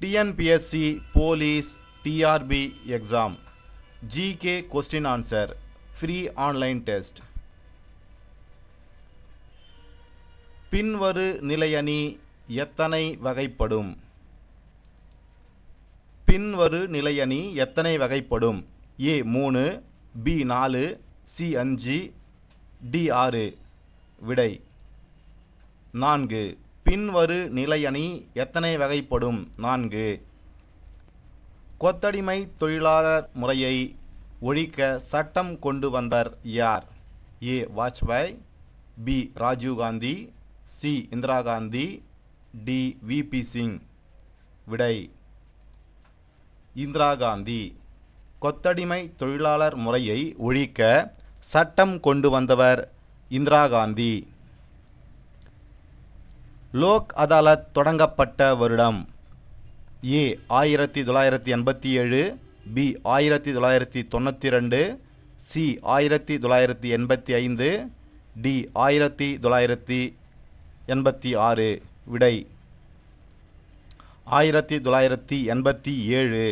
TNPSC Police TRB exam GK question answer free online test. பின்வரு நிலையணி எத்தனை வகைப்படும்? பின்வரு நிலையணி எத்தனை வகைப்படும்? A 3, B 4, C 5, D 6. விடை 4. பின்வரு நிலையணி எத்தனை வகைப்படும்? 4. கொத்தடிமை தொழிலாளர் முறையை ஒழிக்க சட்டம் கொண்டு வந்தார் யார்? A Vajpayee, B Rajiv Gandhi, C Indira Gandhi, D VP Singh. விடை இந்திரா காந்தி. கொத்தடிமை தொழிலாளர் முறையை ஒழிக்க சட்டம் கொண்டு வந்தவர் இந்திரா காந்தி. லோக் அதாலத் தொடங்கப்பட்ட வருடம்? A 1987, B 1992, C 1985, D 1986. விடை 1987.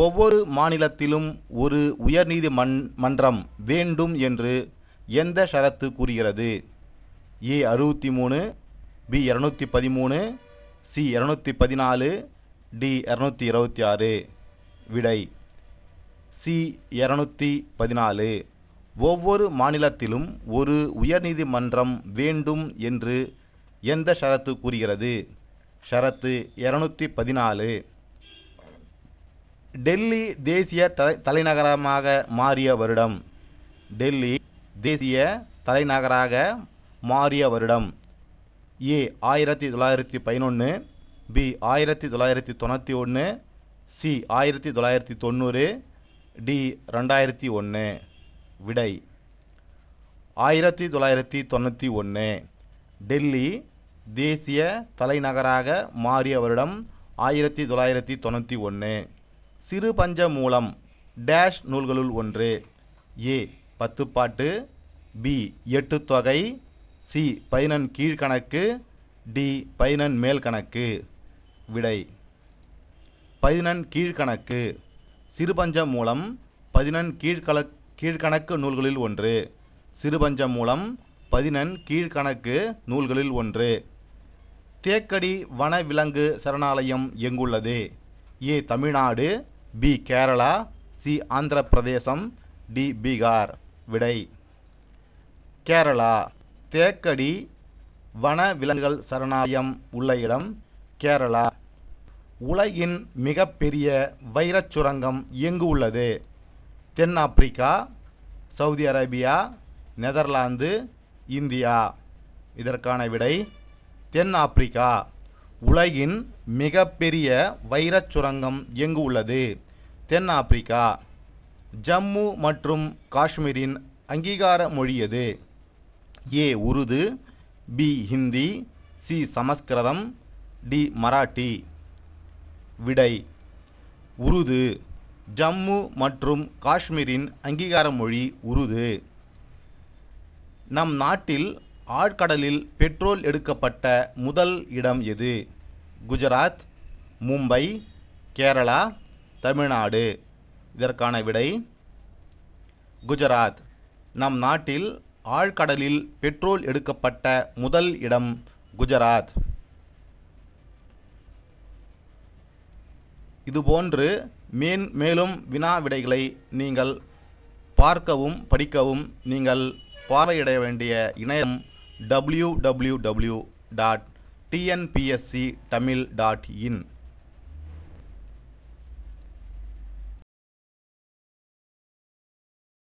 ஒவ்வொரு மாநிலத்திலும் ஒரு உயர்நீதிமன்றம் வேண்டும் என்று எந்த ஷரத்து கூறுகிறது? A 63, B 213, C 214, D 226. விடை C 214. ஒவ்வொரு மாநிலத்திலும் ஒரு உயர்நீதிமன்றம் வேண்டும் என்று எந்த ஷரத்து கூறுகிறது? ஷரத்து 214. டெல்லி தேசிய தலைநகரமாக மாறிய வருடம்? டெல்லி தேசிய தலைநகராக மாறிய வருடம்? A 1911, B 1991, C 1990, D 2001. விடை 1991. டெல்லி தேசிய தலைநகராக மாறிய வருடம் 1991. சிறு பஞ்ச மூலம் டேஷ் நூல்களுள் ஒன்று? A 10 பாட்டு, B 8 தொகை, C 11 கீழ்கணக்கு, D 11 மேல் கணக்கு. விடை 11 கீழ்கணக்கு. சிறுபஞ்ச மூலம் 11 கீழ்கணக்கு நூல்களில் ஒன்று. சிறுபஞ்ச மூலம் 11 கீழ்கணக்கு நூல்களில் ஒன்று. தேக்கடி வனவிலங்கு சரணாலயம் எங்குள்ளது? A Tamil Nadu, B Kerala, C Andhra Pradesh, D Bihar. விடை கேரளா. தேக்கடி வனவிலங்குகள் சரணாலயம் உள்ள இடம் கேரளா. உலகின் மிகப்பெரிய வைரச் சுரங்கம் எங்கு உள்ளது? தென்னாப்பிரிக்கா, சவுதி அரேபியா, நெதர்லாந்து, இந்தியா. இதற்கான விடை தென்னாப்பிரிக்கா. உலகின் மிகப்பெரிய வைரச் சுரங்கம் எங்கு உள்ளது? தென்னாப்பிரிக்கா. ஜம்மு மற்றும் காஷ்மீரின் அங்கீகார மொழி எது? A Urdu, B Hindi, C Sanskrit, D Marathi. விடை உருது. ஜம்மு மற்றும் காஷ்மீரின் அங்கீகார மொழி உருது. நம் நாட்டில் ஆழ்கடலில் பெட்ரோல் எடுக்கப்பட்ட முதல் இடம் எது? குஜராத், மும்பை, கேரளா, தமிழ்நாடு. இதற்கான விடை குஜராத். நம் நாட்டில் ஆழ்கடலில் பெட்ரோல் எடுக்கப்பட்ட முதல் இடம் குஜராத். இதுபோன்று மேலும் வினா விடைகளை நீங்கள் பார்க்கவும் படிக்கவும் நீங்கள் பார்வையிட வேண்டிய இணையம் www.tnpsctamil.in.